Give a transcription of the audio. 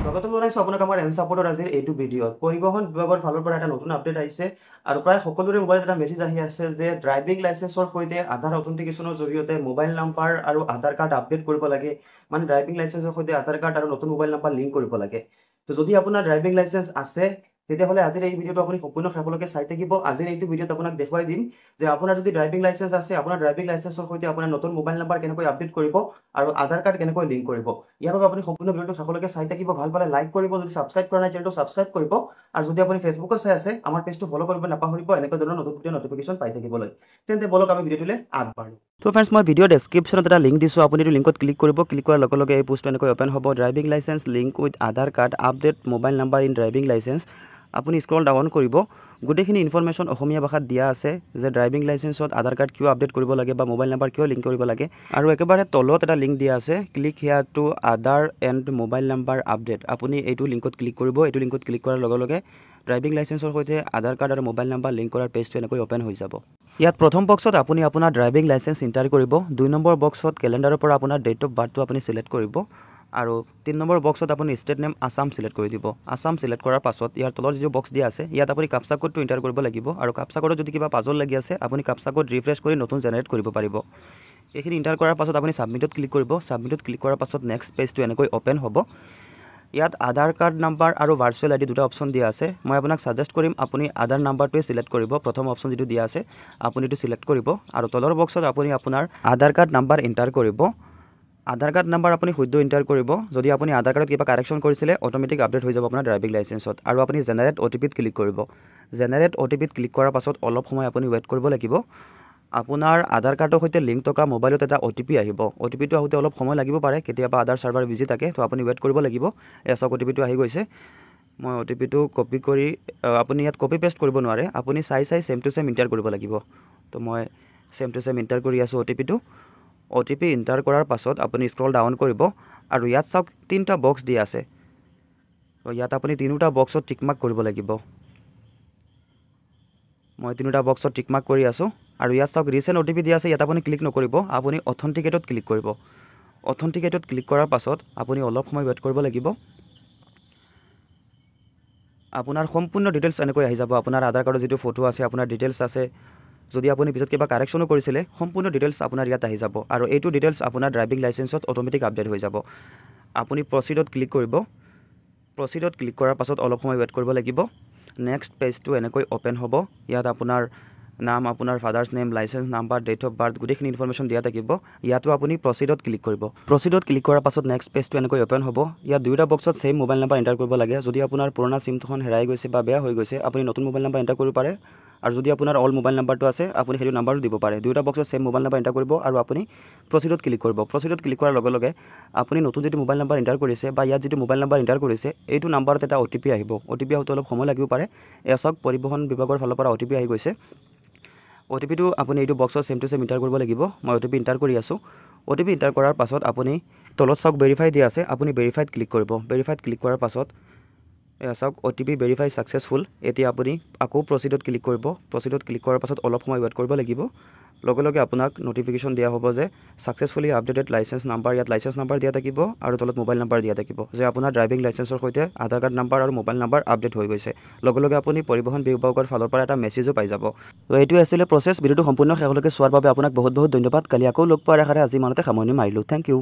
স্বাগতম জনাইছো আপোনাক আমাৰ এন সাপোৰ্টৰ আজিৰ এইটো ভিডিঅ'ত। পৰিবহণ বিভাগৰ ফালৰ পৰা এটা নতুন আপডেট আহিছে আৰু প্ৰায় সকলোৰে মোবাইলত এটা মেছেজ আহি আছে যে ড্ৰাইভিং লাইচেন্সৰ সৈতে আধাৰ অথেণ্টিকেশ্যনৰ জৰিয়তে মোবাইল নাম্বাৰ আৰু আধাৰ কাৰ্ড আপডেট কৰিব লাগে। মানে ড্ৰাইভিং লাইচেন্সৰ সৈতে আধাৰ কাৰ্ড আৰু নতুন মোবাইল নাম্বাৰ লিংক কৰিব লাগে। তো যদি আপোনাৰ ড্ৰাইভিং লাইচেন্স আছে তেতিয়াহ'লে আজিৰ এই ভিডিঅ'টো আপুনি সম্পূৰ্ণ শেষলৈকে চাই থাকিব। আজিৰ এইটো ভিডিঅ'ত আপোনাক দেখুৱাই দিম যে আপোনাৰ যদি ড্ৰাইভিং লাইচেন্স আছে, আপোনাৰ ড্ৰাইভিং লাইচেন্সৰ সৈতে আপোনাৰ নতুন মোবাইল নাম্বাৰ কেনেকৈ আপডেট কৰিব আৰু আধাৰ কাৰ্ড কেনেকৈ লিংক কৰিব। ইয়াৰ বাবে আপুনি সম্পূৰ্ণ ভিডিঅ'টো শেষলৈকে চাই থাকিব। ভাল পালে লাইক কৰিব, যদি ছাবস্ক্ৰাইব কৰা নাই চেনেলটো ছাবস্ক্ৰাইব কৰিব, আৰু যদি আপুনি ফেচবুকত চাই আছে আমাৰ পেজটো ফ'ল' কৰিব নাপাহৰিব এনেকুৱা ধৰণৰ নতুন ভিডিঅ' নটিফিকেশ্যন পাই থাকিবলৈ। তেন্তে বলক আমি ভিডিঅ'টোলৈ আগবাঢ়ো। তো ফ্ৰেণ্ডছ, মই ভিডিঅ' ডেছক্ৰিপশ্যনত এটা লিংক দিছোঁ, আপুনি এইটো লিংকত ক্লিক কৰিব। ক্লিক কৰাৰ লগে লগে এই পোষ্টটো এনেকৈ অ'পেন হ'ব। Driving licence link with Aadhaar card update mobile number in driving licence. আপুনি স্ক্ৰল ডাউন কৰিব, গোটেইখিনি ইনফৰমেশ্যন অসমীয়া ভাষাত দিয়া আছে যে ড্ৰাইভিং লাইচেন্সত আধাৰ কাৰ্ড কিয় আপডেট কৰিব লাগে বা মোবাইল নাম্বাৰ কিয় লিংক কৰিব লাগে। আৰু একেবাৰে তলত এটা লিংক দিয়া আছে, click here to Aadhaar and mobile number update. আপুনি এইটো লিংকত ক্লিক কৰিব। এইটো লিংকত ক্লিক কৰাৰ লগে লগে ড্ৰাইভিং লাইচেন্সৰ সৈতে আধাৰ কাৰ্ড আৰু মোবাইল নাম্বাৰ লিংক কৰাৰ পেজটো এনেকৈ অ'পেন হৈ যাব। ইয়াত প্ৰথম বক্সত আপুনি আপোনাৰ ড্ৰাইভিং লাইচেন্স ইণ্টাৰ কৰিব। 2 নম্বৰ বক্সত কেলেণ্ডাৰৰ পৰা আপোনাৰ ডেট অফ বাৰ্থটো আপুনি চিলেক্ট কৰিব, আৰু 3 নম্বৰ বক্সত আপুনি ষ্টেট নেম আছাম চিলেক্ট কৰি দিব। আছাম চিলেক্ট কৰাৰ পাছত ইয়াৰ তলৰ যিটো বক্স দিয়া আছে ইয়াত আপুনি কাপচা কোডটো এণ্টাৰ কৰিব লাগিব, আৰু কাপচা কোডত যদি কিবা পাজল লাগি আছে আপুনি কাপচা কোড ৰিফ্ৰেছ কৰি নতুন জেনেৰেট কৰিব পাৰিব। এইখিনি এণ্টাৰ কৰাৰ পাছত আপুনি ছাবমিটত ক্লিক কৰিব। ছাবমিটত ক্লিক কৰাৰ পাছত নেক্সট পেজটো এনেকৈ অ'পেন হ'ব। ইয়াত আধাৰ কাৰ্ড নাম্বাৰ আৰু ভাৰ্চুৱেল আইডি দুটা অপশ্যন দিয়া আছে। মই আপোনাক ছাজেষ্ট কৰিম আপুনি আধাৰ নাম্বাৰটোৱে চিলেক্ট কৰিব। প্ৰথম অপশ্যন যিটো দিয়া আছে আপুনি এইটো চিলেক্ট কৰিব, আৰু তলৰ বক্সত আপুনি আপোনাৰ আধাৰ কাৰ্ড নাম্বাৰ এণ্টাৰ কৰিব। আধাৰ কাৰ্ড নাম্বাৰ আপুনি শুদ্ধ এণ্টাৰ কৰিব। যদি আপুনি আধাৰ কাৰ্ডত কিবা কাৰেকশ্যন কৰিছিলে অট'মেটিক আপডেট হৈ যাব আপোনাৰ ড্ৰাইভিং লাইচেন্সত। আৰু আপুনি জেনেৰেট অ'টিপিত ক্লিক কৰিব। জেনেৰেট অ'টিপিত ক্লিক কৰাৰ পাছত অলপ সময় আপুনি ৱেইট কৰিব লাগিব। আপোনাৰ আধাৰ কাৰ্ডৰ সৈতে লিংক থকা মোবাইলত এটা অ'টিপি আহিব। অ'টিপিটো আহোঁতে অলপ সময় লাগিব পাৰে, কেতিয়াবা আধাৰ চাৰ্ভাৰ বিজি থাকে, তো আপুনি ৱেইট কৰিব লাগিব। চাওক অ'টিপিটো আহি গৈছে। মই অ'টিপিটো কপি কৰি, আপুনি ইয়াত কপি পেষ্ট কৰিব নোৱাৰে, আপুনি চাই ছেম টু ছেম এণ্টাৰ কৰিব লাগিব। তো মই ছেম টু ছেম এণ্টাৰ কৰি আছোঁ অ'টিপিটো। অ'টিপি এণ্টাৰ কৰাৰ পাছত আপুনি স্ক্ৰল ডাউন কৰিব, আৰু ইয়াত চাওক 3টা বক্স দিয়া আছে। তো ইয়াত আপুনি 3টা বক্সত টিকমাৰ্ক কৰিব লাগিব। মই 3টা বক্সত টিকমাৰ্ক কৰি আছোঁ। আৰু ইয়াত চাওক ৰিচেণ্ট অ'টিপি দিয়া আছে, ইয়াত আপুনি ক্লিক নকৰিব, আপুনি অথেণ্টিকেটত ক্লিক কৰিব। অথেণ্টিকেটত ক্লিক কৰাৰ পাছত আপুনি অলপ সময় ৱেইট কৰিব লাগিব। আপোনাৰ সম্পূৰ্ণ ডিটেইলছ এনেকৈ আহি যাব। আপোনাৰ আধাৰ কাৰ্ডৰ যিটো ফটো আছে, আপোনাৰ ডিটেইলছ আছে, যদি আপুনি পিছত কিবা কাৰেকশ্যনো কৰিছিলে সম্পূৰ্ণ ডিটেইলছ আপোনাৰ ইয়াত আহি যাব, আৰু এইটো ডিটেইলছ আপোনাৰ ড্ৰাইভিং লাইচেন্সত অট'মেটিক আপডেট হৈ যাব। আপুনি প্ৰচিডত ক্লিক কৰিব। প্ৰচিডত ক্লিক কৰাৰ পাছত অলপ সময় ৱেইট কৰিব লাগিব। নেক্সট পেজটো এনেকৈ অ'পেন হ'ব। ইয়াত আপোনাৰ নাম, আপোনাৰ father's name, licence number, date of birth গোটেইখিনি ইনফৰমেশ্যন দিয়া থাকিব। ইয়াতো আপুনি প্ৰচিডত ক্লিক কৰিব। প্ৰচিডত ক্লিক কৰাৰ পাছত নেক্সট পেজটো এনেকৈ অ'পেন হ'ব। ইয়াত 2টা বক্সত ছেইম মোবাইল নাম্বাৰ এণ্টাৰ কৰিব লাগে। যদি আপোনাৰ পুৰণা চিমখন হেৰাই গৈছে বা বেয়া হৈ গৈছে আপুনি নতুন মোবাইল নাম্বাৰ এণ্টাৰ কৰিব পাৰে, আৰু যদি আপোনাৰ অল মোবাইল নাম্বাৰটো আছে আপুনি সেইটো নাম্বাৰো দিব পাৰে। 2টা বক্সত ছেইম মোবাইল নাম্বাৰ এণ্টাৰ কৰিব, আৰু আপুনি প্ৰচিডত ক্লিক কৰিব। প্ৰচিডত ক্লিক কৰাৰ লগে লগে আপুনি নতুন যিটো মোবাইল নাম্বাৰ এণ্টাৰ কৰিছে বা ইয়াত যিটো মোবাইল নাম্বাৰ এণ্টাৰ কৰিছে এইটো নাম্বাৰত এটা অ'টিপি আহিব। অ'টিপি আহোঁতে অলপ সময় লাগিব পাৰে। চাওক পৰিবহণ বিভাগৰ ফালৰ পৰা অ'টিপি আহি গৈছে। অ'টিপিটো আপুনি এইটো বক্সত ছেম টু ছেম এণ্টাৰ কৰিব লাগিব। মই অ'টিপি এণ্টাৰ কৰি আছোঁ। অ'টিপি এণ্টাৰ কৰাৰ পাছত আপুনি তলত চাওক ভেৰিফাই দিয়া আছে, আপুনি ভেৰিফাইড ক্লিক কৰিব। ভেৰিফাইড ক্লিক কৰাৰ পাছত চাওক অ'টিপি ভেৰিফাই ছাকচেছফুল। এতিয়া আপুনি আকৌ প্ৰচিডত ক্লিক কৰিব। প্ৰচিডত ক্লিক কৰাৰ পাছত অলপ সময় ৱেইট কৰিব লাগিব। লগে লগে আপোনাক নটিফিকেশ্যন দিয়া হ'ব যে ছাকচেছফুলি আপডেটেড লাইচেন্স নাম্বাৰ। ইয়াত লাইচেন্স নাম্বাৰ দিয়া থাকিব, আৰু তলত মোবাইল নাম্বাৰ দিয়া থাকিব যে আপোনাৰ ড্ৰাইভিং লাইচেন্সৰ সৈতে আধাৰ কাৰ্ড নাম্বাৰ আৰু মোবাইল নাম্বাৰ আপডেট হৈ গৈছে। লগে লগে আপুনি পৰিবহণ বিভাগৰ ফালৰ পৰা এটা মেছেজো পাই যাব। তো এইটোৱে আছিলে প্ৰচেছ। ভিডিঅ'টো সম্পূৰ্ণ শেষলৈকে চোৱাৰ বাবে আপোনাক বহুত বহুত ধন্যবাদ। কালি আকৌ লগ পোৱাৰ আশাৰে আজি ইমানতে সামৰণি মাৰিলোঁ। Thank U.